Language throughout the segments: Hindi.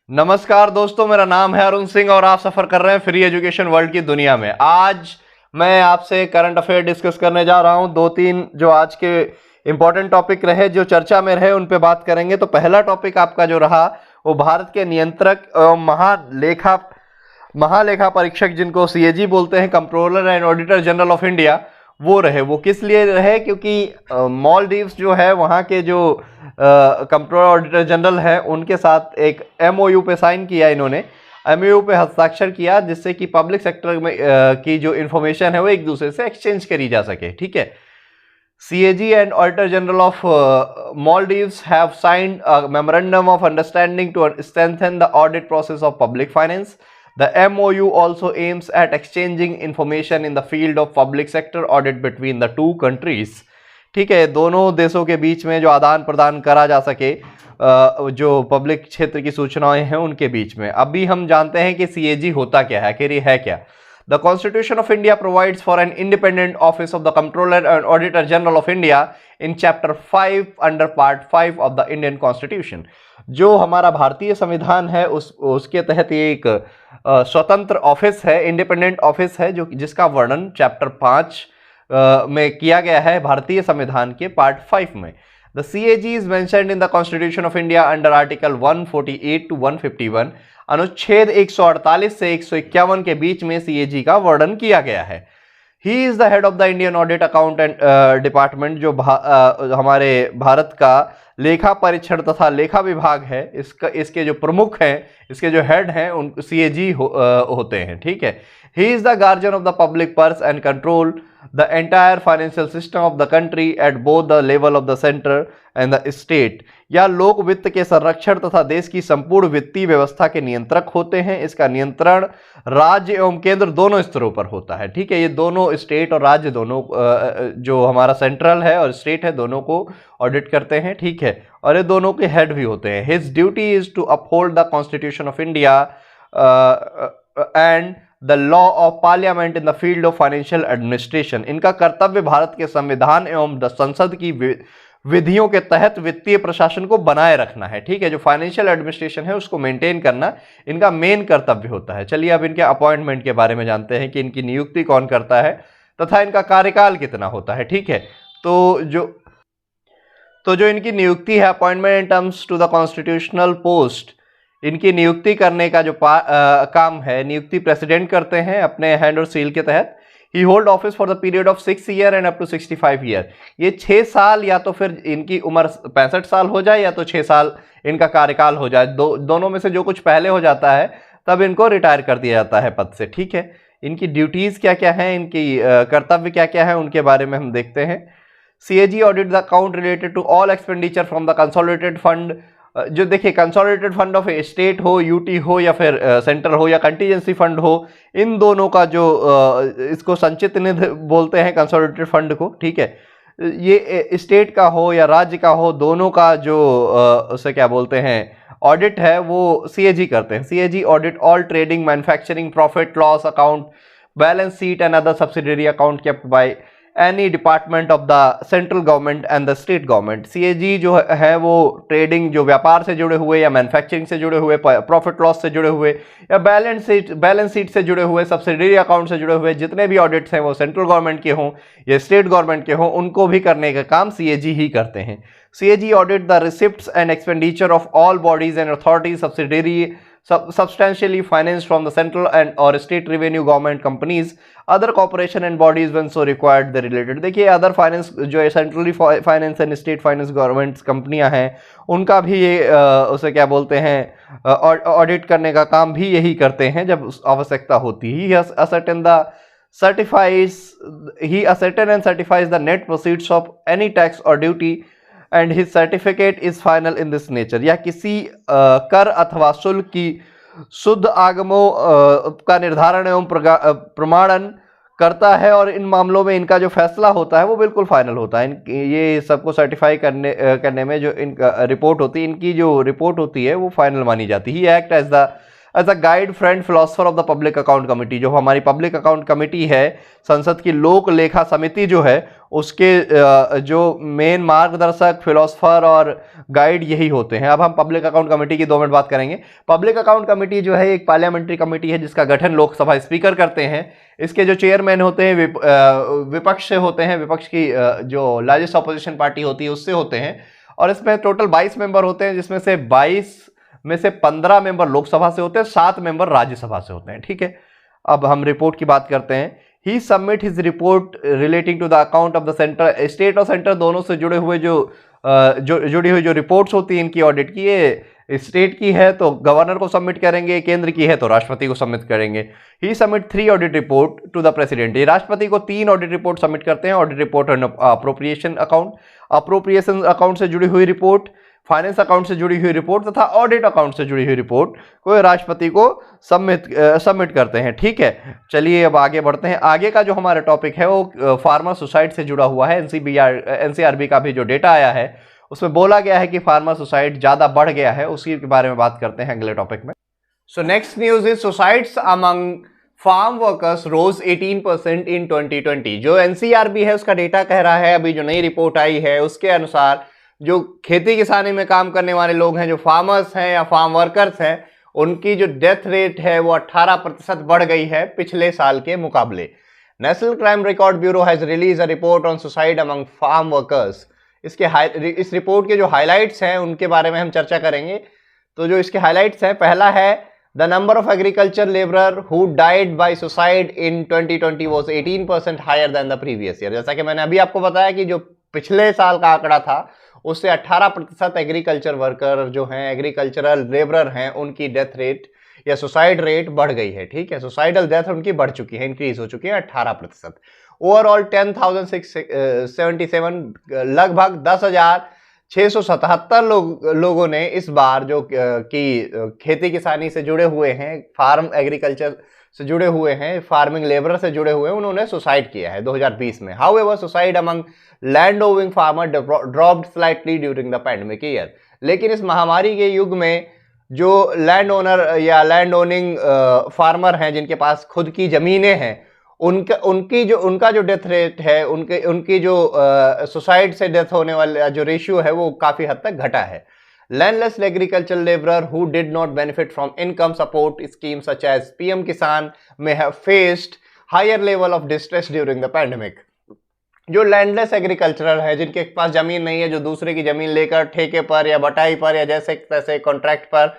नमस्कार दोस्तों, मेरा नाम है अरुण सिंह और आप सफर कर रहे हैं फ्री एजुकेशन वर्ल्ड की दुनिया में। आज मैं आपसे करंट अफेयर डिस्कस करने जा रहा हूं। दो तीन जो आज के इंपॉर्टेंट टॉपिक रहे, जो चर्चा में रहे, उन पे बात करेंगे। तो पहला टॉपिक आपका जो रहा वो भारत के नियंत्रक एवं महालेखा परीक्षक, जिनको सीएजी बोलते हैं, controller and auditor general of India, वो रहे। वो किस लिए रहे? क्योंकि मालदीव्स जो है, वहाँ के जो कंट्रोलर ऑडिटर जनरल है, उनके साथ एक एमओयू पे साइन किया इन्होंने। एमओयू पे हस्ताक्षर किया जिससे कि पब्लिक सेक्टर में की जो इन्फॉर्मेशन है वो एक दूसरे से एक्सचेंज करी जा सके। ठीक है। CAG and Auditor General of Maldives have signed a memorandum of understanding to strengthen the audit process of public finance. The MOU also aims at exchanging information in the field of public sector audit between the two countries. ठीक है, दोनों देशों के बीच में जो आदान प्रदान करा जा सके जो पब्लिक क्षेत्र की सूचनाएं हैं उनके बीच में। अभी हम जानते हैं कि CAG होता क्या है, आखिर ये है क्या। The Constitution of India provides for an independent office of the Comptroller and Auditor General of India in Chapter 5 under Part 5 of the Indian Constitution. जो हमारा भारतीय संविधान है उसके तहत ये एक स्वतंत्र ऑफिस है, इंडिपेंडेंट ऑफिस है, जो जिसका वर्णन चैप्टर 5 में किया गया है भारतीय संविधान के पार्ट 5 में। The CAG is mentioned in the Constitution of India under Article 148 to 151. अनुच्छेद 148 से 151 के बीच में CAG का वर्णन किया गया है। He is the head of the Indian audit accountant department, जो हमारे भारत का लेखा परीक्षण तथा लेखा विभाग है, इसके जो प्रमुख हैं, इसके जो हेड हैं, उन CAG होते हैं। ठीक है। He is the guardian of the public purse and control the entire financial system of the country at both the level of the center and the state. या लोक वित्त के संरक्षण तथा देश की संपूर्ण वित्तीय व्यवस्था के नियंत्रक होते हैं। इसका नियंत्रण राज्य एवं केंद्र दोनों स्तरों पर होता है। ठीक है। ये दोनों स्टेट और राज्य दोनों, जो हमारा सेंट्रल है और स्टेट है, दोनों को ऑडिट करते हैं। ठीक है। और ये दोनों के हेड भी होते हैं। His duty is to uphold the constitution of India and the law of parliament in the field of financial administration. इनका कर्तव्य भारत के संविधान एवं संसद की विधियों के तहत वित्तीय प्रशासन को बनाए रखना है। ठीक है। जो फाइनेंशियल एडमिनिस्ट्रेशन है उसको मेंटेन करना इनका मेन कर्तव्य होता है। चलिए अब इनके अपॉइंटमेंट के बारे में जानते हैं कि इनकी नियुक्ति कौन करता है तथा इनका कार्यकाल कितना होता है। ठीक है। तो जो इनकी नियुक्ति है, appointment in terms to the constitutional post, इनकी नियुक्ति करने का जो काम है, नियुक्ति प्रेसिडेंट करते हैं अपने हैंड और सील के तहत। He hold office for the period of 6 year and up to 65 year. ये 6 साल, या तो फिर इनकी उम्र 65 साल हो जाए या तो 6 साल इनका कार्यकाल हो जाए। दोनों में से जो कुछ पहले हो जाता है तब इनको रिटायर कर दिया जाता है पद से। ठीक है। इनकी ड्यूटीज क्या क्या हैं, इनकी कर्तव्य क्या क्या है, उनके बारे में हम देखते हैं। CAG audit the account related to all expenditure from the consolidated fund. जो देखिए, कंसोलिडेटेड फंड ऑफ स्टेट हो, यूटी हो, या फिर सेंटर हो, या कंटीजेंसी फंड हो, इन दोनों का जो इसको संचित निधि बोलते हैं कंसोलिडेटेड फंड को। ठीक है। ये स्टेट का हो या राज्य का हो, दोनों का जो उसे क्या बोलते हैं, ऑडिट है, वो CAG करते हैं। CAG audit all trading, manufacturing, profit loss account, balance sheet and other subsidiary account kept by any department of the central government and the state government. CAG जो है वो ट्रेडिंग, जो व्यापार से जुड़े हुए या मैन्युफैक्चरिंग से जुड़े हुए, प्रॉफिट लॉस से जुड़े हुए, या बैलेंस शीट से जुड़े हुए, सब्सिडरी अकाउंट से जुड़े हुए जितने भी ऑडिट्स हैं, वो सेंट्रल गवर्नमेंट के हों या स्टेट गवर्नमेंट के हों, उनको भी करने का काम CAG ही करते हैं। CAG audit the receipts and expenditure of all bodies and authorities subsidiary substantially financed from the central and or state revenue government companies, other corporation and bodies when so required they related। देखिए, अदर फाइनेंस जो है, centrally finance and state finance government कंपनियां हैं, उनका भी ये उसे क्या बोलते हैं, ऑडिट करने का काम भी यही करते हैं जब आवश्यकता होती है। He ascertain and certifies the net proceeds of any tax or duty and his certificate is final in this nature। या किसी कर अथवा शुल्क की शुद्ध आगमों का निर्धारण एवं प्रमाणन करता है, और इन मामलों में इनका जो फैसला होता है वो बिल्कुल फाइनल होता है। ये सबको सर्टिफाई करने में जो इनका रिपोर्ट होती है, इनकी जो रिपोर्ट होती है वो फाइनल मानी जाती है। He act as a guide, friend, philosopher of the public account committee. जो हमारी पब्लिक अकाउंट कमेटी है, संसद की लोक लेखा समिति जो है, उसके जो मेन मार्गदर्शक, फिलोसफर और गाइड यही होते हैं। अब हम पब्लिक अकाउंट कमेटी की 2 मिनट बात करेंगे। पब्लिक अकाउंट कमेटी जो है एक पार्लियामेंट्री कमेटी है जिसका गठन लोकसभा स्पीकर करते हैं। इसके जो चेयरमैन होते हैं विपक्ष से होते हैं, विपक्ष की जो लार्जेस्ट अपोजिशन पार्टी होती है उससे होते हैं। और इसमें टोटल 22 मेंबर होते हैं, जिसमें से 22 में से 15 मेंबर लोकसभा से होते हैं, 7 मेंबर राज्यसभा से होते हैं। ठीक है, अब हम रिपोर्ट की बात करते हैं। He submit his report relating to the account of the centre, state और सेंटर दोनों से जुड़े हुए जुड़ी हुई जो रिपोर्ट्स होती हैं इनकी ऑडिट की, ये स्टेट की है तो गवर्नर को सबमिट करेंगे, केंद्र की है तो राष्ट्रपति को सबमिट करेंगे। He submit 3 audit report to the president. ये राष्ट्रपति को 3 ऑडिट रिपोर्ट सबमिट करते हैं। Audit report on appropriation account, appropriation account से जुड़ी हुई रिपोर्ट, फाइनेंस अकाउंट से जुड़ी हुई रिपोर्ट तथा ऑडिट अकाउंट से जुड़ी हुई रिपोर्ट को राष्ट्रपति को सबमिट करते हैं। ठीक है, चलिए अब आगे बढ़ते हैं। आगे का जो हमारा टॉपिक है वो फार्मर सुसाइड से जुड़ा हुआ है। एनसीआरबी का भी जो डेटा आया है उसमें बोला गया है कि फार्मर सुसाइड ज्यादा बढ़ गया है, उसी के बारे में बात करते हैं अगले टॉपिक में। So next news is suicides among farm workers rose 18% in 2020। जो एनसीआरबी है उसका डेटा कह रहा है, अभी जो नई रिपोर्ट आई है उसके अनुसार जो खेती किसानी में काम करने वाले लोग हैं, जो फार्मर्स हैं या फार्म वर्कर्स हैं, उनकी जो डेथ रेट है वो 18% बढ़ गई है पिछले साल के मुकाबले। National crime record bureau has release a report on suicide among farm workers. इस रिपोर्ट के जो हाइलाइट्स हैं उनके बारे में हम चर्चा करेंगे। तो जो इसके हाइलाइट्स हैं, पहला है the number of agriculture labourer who died by suicide in 2020 was 18% higher than the previous year. जैसा कि मैंने अभी आपको बताया कि जो पिछले साल का आंकड़ा था उससे 18% एग्रीकल्चर वर्कर जो हैं, एग्रीकल्चरल लेबरर हैं, उनकी डेथ रेट या सुसाइड रेट बढ़ गई है। ठीक है, सुसाइडल डेथ उनकी बढ़ चुकी है, इंक्रीज हो चुकी है 18%। ओवरऑल 10,677 लगभग 10,677 लोगों ने इस बार जो कि खेती किसानी से जुड़े हुए हैं, फार्म एग्रीकल्चर से जुड़े हुए हैं, फार्मिंग लेबर से जुड़े हुए हैं, उन्होंने सुसाइड किया है 2020 में। However suicide among land owing farmer dropped slightly during the pandemic year. लेकिन इस महामारी के युग में जो लैंड ओनर या लैंड ओनिंग फार्मर हैं जिनके पास खुद की जमीनें हैं, उनका जो डेथ रेट है, उनकी जो सुसाइड से डेथ होने वाला जो रेशियो है वो काफी हद तक घटा है। Landless agricultural laborer who did not benefit from income support schemes such as PM Kisan may have faced higher level of distress during the pandemic। जो लैंडलेस एग्रीकल्चरल है, जिनके पास जमीन नहीं है, जो दूसरे की जमीन लेकर ठेके पर या बटाई पर या जैसे तैसे कॉन्ट्रैक्ट पर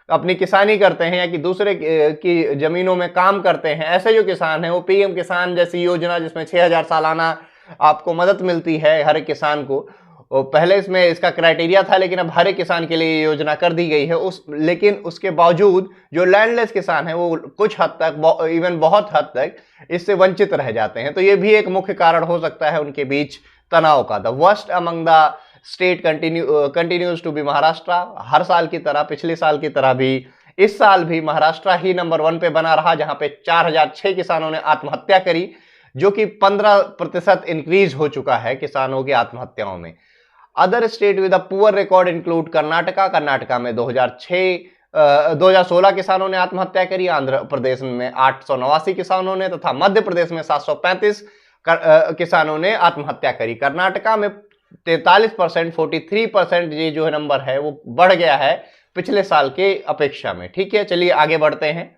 अपनी किसानी करते हैं या कि दूसरे की जमीनों में काम करते हैं, ऐसे जो किसान हैं वो पीएम किसान जैसी योजना जिसमें 6,000 सालाना आपको मदद मिलती है हर एक किसान को, पहले इसमें इसका क्राइटेरिया था लेकिन अब हर एक किसान के लिए योजना कर दी गई है। लेकिन उसके बावजूद जो लैंडलेस किसान है वो कुछ हद तक, इवन बहुत हद तक इससे वंचित रह जाते हैं। तो ये भी एक मुख्य कारण हो सकता है उनके बीच तनाव का। The worst among the state continues to be Maharashtra. हर साल की तरह, पिछले साल की तरह भी इस साल भी महाराष्ट्र ही नंबर 1 पे बना रहा, जहां पे 4,006 किसानों ने आत्महत्या करी, जो कि 15% इंक्रीज हो चुका है किसानों की आत्महत्याओं में। Other state with a poor record include Karnataka में 2016 किसानों ने आत्महत्या करी, आंध्र प्रदेश में 889 किसानों ने तथा मध्य प्रदेश में 735 किसानों ने आत्महत्या करी। कर्नाटका में 43%, 43% ये जो नंबर है वो बढ़ गया है पिछले साल के अपेक्षा में। ठीक है, चलिए आगे बढ़ते हैं।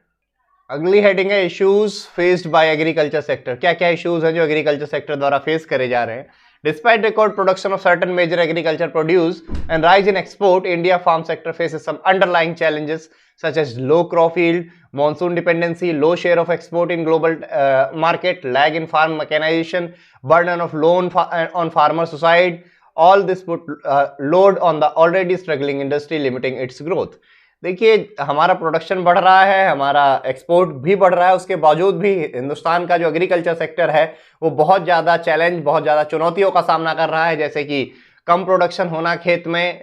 अगली हेडिंग है issues faced by agriculture sector. क्या क्या इश्यूज हैं जो एग्रीकल्चर सेक्टर द्वारा फेस करे जा रहे हैं। Despite record production of certain major agriculture produce and rise in export, India farm sector faces some underlying challenges such as low crop yield, monsoon dependency, low share of export in global market, lag in farm mechanization, burden of loan on farmer suicide. All this put load on the already struggling industry, limiting its growth. देखिए, हमारा प्रोडक्शन बढ़ रहा है, हमारा एक्सपोर्ट भी बढ़ रहा है, उसके बावजूद भी हिंदुस्तान का जो एग्रीकल्चर सेक्टर है वो बहुत ज़्यादा चैलेंज, बहुत ज़्यादा चुनौतियों का सामना कर रहा है। जैसे कि कम प्रोडक्शन होना खेत में,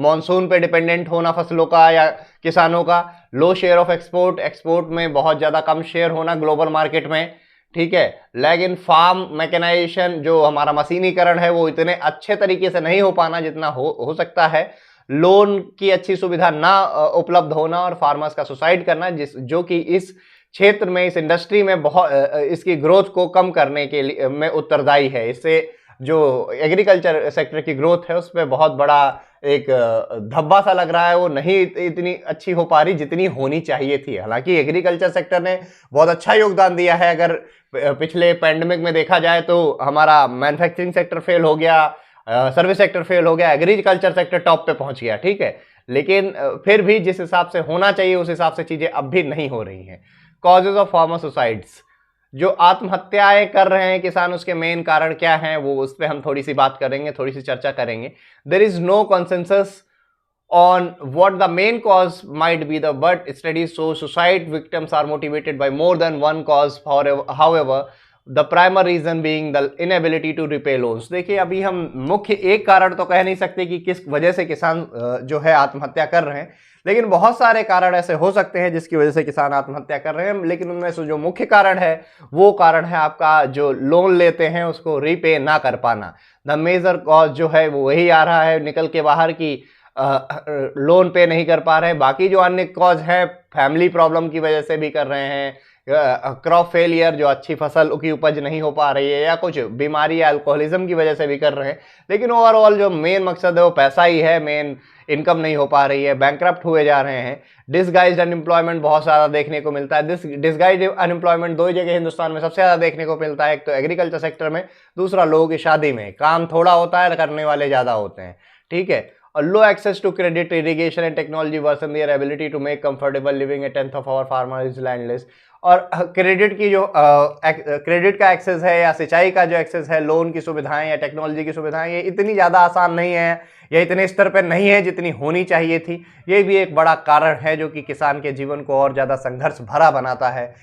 मॉनसून पे डिपेंडेंट होना फसलों का या किसानों का, लो शेयर ऑफ एक्सपोर्ट में बहुत ज़्यादा कम शेयर होना ग्लोबल मार्केट में। ठीक है, लैग इन फार्म मैकेनाइजेशन, जो हमारा मशीनीकरण है वो इतने अच्छे तरीके से नहीं हो पाना जितना हो सकता है, लोन की अच्छी सुविधा ना उपलब्ध होना और फार्मर्स का सुसाइड करना, जो कि इस क्षेत्र में, इस इंडस्ट्री में बहुत इसकी ग्रोथ को कम करने के लिए में उत्तरदायी है। इससे जो एग्रीकल्चर सेक्टर की ग्रोथ है उस पर बहुत बड़ा एक धब्बा सा लग रहा है, वो नहीं इतनी अच्छी हो पा रही जितनी होनी चाहिए थी। हालांकि एग्रीकल्चर सेक्टर ने बहुत अच्छा योगदान दिया है। अगर पिछले पैंडेमिक में देखा जाए तो हमारा मैन्युफैक्चरिंग सेक्टर फेल हो गया, सर्विस सेक्टर फेल हो गया, एग्रीकल्चर सेक्टर टॉप पे पहुंच गया, ठीक है। लेकिन फिर भी जिस हिसाब से होना चाहिए उस हिसाब से चीजें अब भी नहीं हो रही हैं। कॉजेज ऑफ फार्मर सुसाइड्स, जो आत्महत्याएं कर रहे हैं किसान, उसके मेन कारण क्या हैं, वो उस पर हम थोड़ी सी बात करेंगे, थोड़ी सी चर्चा करेंगे। There is no consensus on what the main cause might be, but studies show suicide victims are motivated by more than one cause. However, the primary reason being the inability to repay loans. देखिए, अभी हम मुख्य एक कारण तो कह नहीं सकते कि किस वजह से किसान जो है आत्महत्या कर रहे हैं, लेकिन बहुत सारे कारण ऐसे हो सकते हैं जिसकी वजह से किसान आत्महत्या कर रहे हैं। लेकिन उनमें से जो मुख्य कारण है वो कारण है आपका जो लोन लेते हैं उसको रीपे ना कर पाना। द मेजर कॉज जो है वो वही आ रहा है निकल के बाहर की लोन पे नहीं कर पा रहे हैं। बाकी जो अन्य कॉज है फैमिली प्रॉब्लम की वजह से भी कर रहे हैं, क्रॉप फेलियर जो अच्छी फसल की उपज नहीं हो पा रही है, या कुछ बीमारी या अल्कोहलिज्म की वजह से भी कर रहे हैं। लेकिन ओवरऑल जो मेन मकसद है वो पैसा ही है, मेन इनकम नहीं हो पा रही है, बैंकक्रप्ट हुए जा रहे हैं। डिसगाइज्ड अनएम्प्लॉयमेंट बहुत ज़्यादा देखने को मिलता है। डिसगाइज्ड अनएम्प्लॉयमेंट दो जगह हिंदुस्तान में सबसे ज़्यादा देखने को मिलता है, एक तो एग्रीकल्चर सेक्टर में, दूसरा लोगों की शादी में। काम थोड़ा होता है, करने वाले ज़्यादा होते हैं, ठीक है। और low access to credit, irrigation and technology worsen their ability to make comfortable living. A tenth of our farmer is landless. और क्रेडिट की जो क्रेडिट का एक्सेस है या सिंचाई का जो एक्सेस है, लोन की सुविधाएं या टेक्नोलॉजी की सुविधाएं, ये इतनी ज़्यादा आसान नहीं है या इतने स्तर पर नहीं है जितनी होनी चाहिए थी। ये भी एक बड़ा कारण है जो कि किसान के जीवन को और ज़्यादा संघर्ष भरा बनाता है।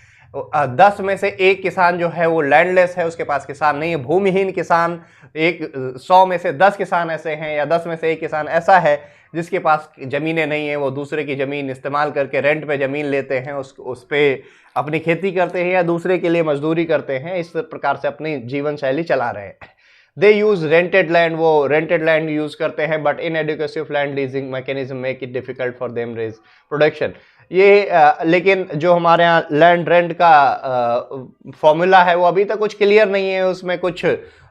10 में से एक किसान जो है वो लैंडलेस है, उसके पास किसान नहीं है, भूमिहीन किसान। 100 में से 10 किसान ऐसे हैं, या 10 में से एक किसान ऐसा है जिसके पास ज़मीनें नहीं है, वो दूसरे की ज़मीन इस्तेमाल करके रेंट पे ज़मीन लेते हैं, उस पर अपनी खेती करते हैं या दूसरे के लिए मजदूरी करते हैं, इस प्रकार से अपनी जीवन शैली चला रहे हैं। दे यूज़ रेंटेड लैंड, वो रेंटेड लैंड यूज़ करते हैं, but inadequacy of land leasing mechanism make it difficult for them raise production. ये लेकिन जो हमारे यहाँ लैंड रेंट का फॉर्मूला है वो अभी तक कुछ क्लियर नहीं है, उसमें कुछ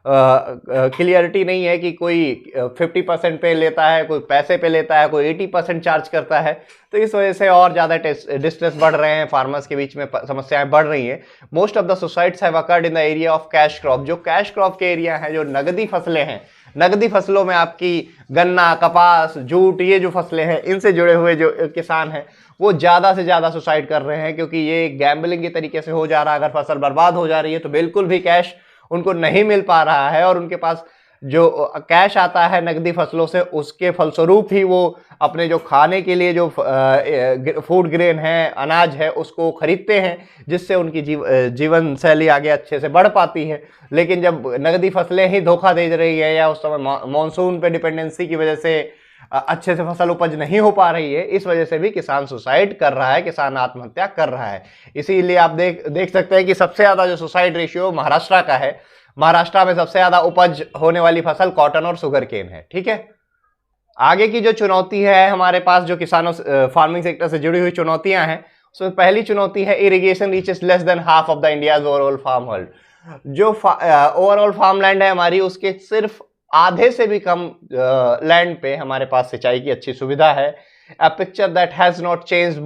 क्लियरिटी नहीं है कि कोई 50% पे लेता है, कोई पैसे पे लेता है, कोई 80% चार्ज करता है। तो इस वजह से और ज़्यादा डिस्ट्रेस बढ़ रहे हैं, फार्मर्स के बीच में समस्याएं बढ़ रही हैं। Most of the suicides have occurred in the area of cash crop. जो कैश क्रॉप के एरिया हैं, जो नगदी फसलें हैं, नगदी फसलों में आपकी गन्ना, कपास, जूट, ये जो फसलें हैं, इनसे जुड़े हुए जो किसान हैं वो ज़्यादा से ज़्यादा सुसाइड कर रहे हैं, क्योंकि ये गैम्बलिंग के तरीके से हो जा रहा है। अगर फसल बर्बाद हो जा रही है तो बिल्कुल भी कैश उनको नहीं मिल पा रहा है, और उनके पास जो कैश आता है नकदी फसलों से, उसके फलस्वरूप ही वो अपने जो खाने के लिए जो फूड ग्रेन है, अनाज है, उसको खरीदते हैं, जिससे उनकी जीवन शैली आगे अच्छे से बढ़ पाती है। लेकिन जब नकदी फसलें ही धोखा दे रही है, या उस समय मानसून पे डिपेंडेंसी की वजह से अच्छे से फसल उपज नहीं हो पा रही है, इस वजह से भी किसान सुसाइड कर रहा है, किसान आत्महत्या कर रहा है। इसीलिए आप देख सकते हैं कि सबसे ज़्यादा जो सुसाइड रेशियो महाराष्ट्र का है। महाराष्ट्र में सबसे ज़्यादा उपज होने वाली फसल कॉटन और शुगर केन है, ठीक है। आगे की जो चुनौती है हमारे पास, जो किसानों फार्मिंग सेक्टर से जुड़ी हुई चुनौतियां हैं, उसमें पहली चुनौती है irrigation reaches less than half of the India's overall farm hold. जो ओवरऑल फार्म लैंड है हमारी, उसके सिर्फ आधे से भी कम लैंड पे हमारे पास सिंचाई की अच्छी सुविधा है। A picture that has not change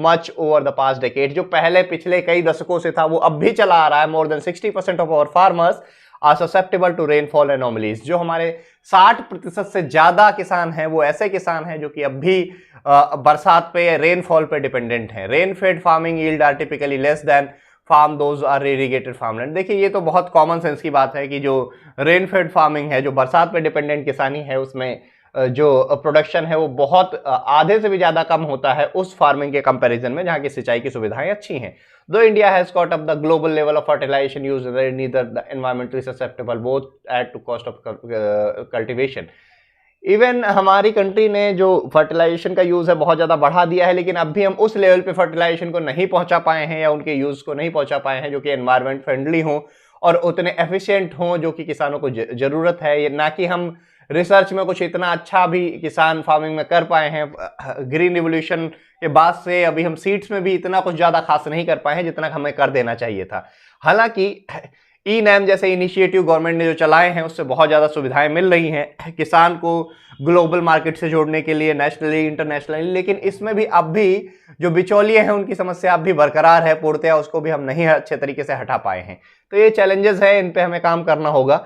much over the past decade. जो पहले पिछले कई दशकों से था वो अब भी चला आ रहा है। More than 60% of our farmers are susceptible to rainfall anomalies. जो हमारे 60% से ज़्यादा किसान हैं वो ऐसे किसान हैं जो कि अब भी बरसात पे, रेनफॉल पे डिपेंडेंट हैं। Rain fed farming yield are typically less than farm those are irrigated farmland. देखिए, ये तो बहुत कॉमन सेंस की बात है कि जो रेन फेड फार्मिंग है, जो बरसात पे डिपेंडेंट किसानी है, उसमें जो प्रोडक्शन है वो बहुत आधे से भी ज़्यादा कम होता है उस फार्मिंग के कंपैरिजन में जहाँ की सिंचाई की सुविधाएं अच्छी हैं। Though India has caught up the global level of fertilization use neither the environmentally susceptible both at to cost of cultivation. Even हमारी कंट्री ने जो फर्टिलाइजेशन का यूज़ है बहुत ज़्यादा बढ़ा दिया है, लेकिन अब भी हम उस लेवल पे फर्टिलाइजेशन को नहीं पहुंचा पाए हैं, या उनके यूज़ को नहीं पहुंचा पाए हैं जो कि एनवायरनमेंट फ्रेंडली हों और उतने एफिशिएंट हों जो कि किसानों को ज़रूरत है। ना कि हम रिसर्च में कुछ इतना अच्छा भी किसान फार्मिंग में कर पाए हैं। ग्रीन रिवोल्यूशन के बाद से अभी हम सीड्स में भी इतना कुछ ज्यादा खास नहीं कर पाए हैं जितना हमें कर देना चाहिए था। हालांकि ई नैम जैसे इनिशिएटिव गवर्नमेंट ने जो चलाए हैं उससे बहुत ज्यादा सुविधाएं मिल रही हैं किसान को ग्लोबल मार्केट से जोड़ने के लिए, नेशनली इंटरनेशनली। लेकिन इसमें भी अब भी जो बिचौलिए हैं उनकी समस्या अब भी बरकरार है, पूर्णतया उसको भी हम नहीं अच्छे तरीके से हटा पाए हैं। तो ये चैलेंजेस है, इन पे हमें काम करना होगा।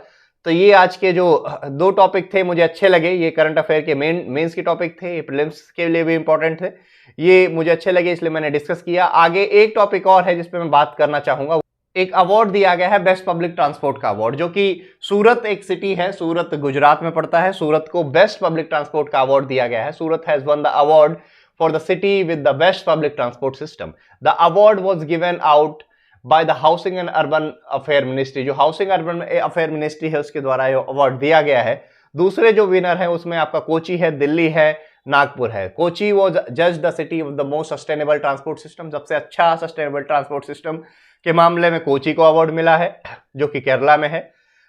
तो ये आज के जो 2 टॉपिक थे मुझे अच्छे लगे। ये करंट अफेयर के मेंस के टॉपिक थे, ये प्रीलिम्स के लिए भी इंपॉर्टेंट थे, ये मुझे अच्छे लगे इसलिए मैंने डिस्कस किया। आगे एक टॉपिक और है जिसपे मैं बात करना चाहूंगा। एक अवार्ड दिया गया है बेस्ट पब्लिक ट्रांसपोर्ट का अवार्ड, जो कि सूरत एक सिटी है, सूरत गुजरात में पड़ता है। सूरत को बेस्ट पब्लिक ट्रांसपोर्ट का अवार्ड दिया गया है। Surat has won the award for the city with the best public transport system. The award was given out by the housing and urban affair ministry. जो हाउसिंग अर्बन अफेयर मिनिस्ट्री है उसके द्वारा ये अवार्ड दिया गया है। दूसरे जो विनर है उसमें आपका कोची है, दिल्ली है, नागपुर है। कोची वॉज जज the city of the most sustainable transport system. सबसे अच्छा सस्टेनेबल ट्रांसपोर्ट सिस्टम के मामले में कोची को अवार्ड मिला है जो कि केरला में है।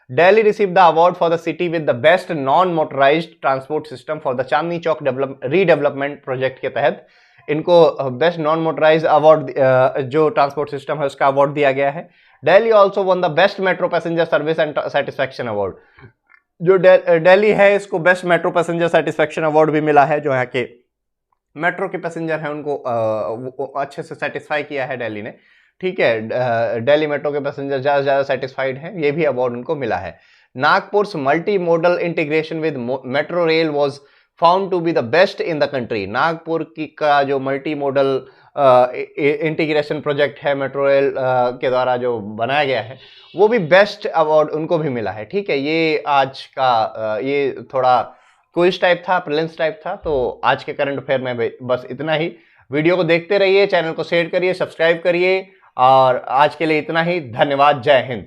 Delhi receive the award for the city with the best non motorised transport system for the Chandni Chowk redevelopment project के तहत इनको बेस्ट नॉन मोटराइज्ड अवार्ड जो ट्रांसपोर्ट सिस्टम है उसका अवार्ड दिया गया है। Delhi also one the best metro passenger service and satisfaction award. जो दिल्ली है इसको best metro passenger satisfaction award भी मिला है। जो यहाँ के मेट्रो के पैसेंजर हैं उनको अच्छे से सेटिस्फाई किया है दिल्ली ने। ठीक है, दिल्ली मेट्रो के पैसेंजर ज्यादा से ज्यादा सेटिस्फाइड हैं, ये भी अवार्ड उनको मिला है। Nagpur multi modal integration with metro rail was found to be the best in the country. Nagpur की का जो मल्टी मॉडल इंटीग्रेशन प्रोजेक्ट है मेट्रो रेल के द्वारा जो बनाया गया है वो भी बेस्ट अवार्ड उनको भी मिला है। ठीक है, ये आज का ये थोड़ा क्विज टाइप था, प्रीलिम्स टाइप था। तो आज के करंट अफेयर में बस इतना ही। वीडियो को देखते रहिए, चैनल को शेयर करिए, सब्सक्राइब करिए, और आज के लिए इतना ही। धन्यवाद, जय हिंद।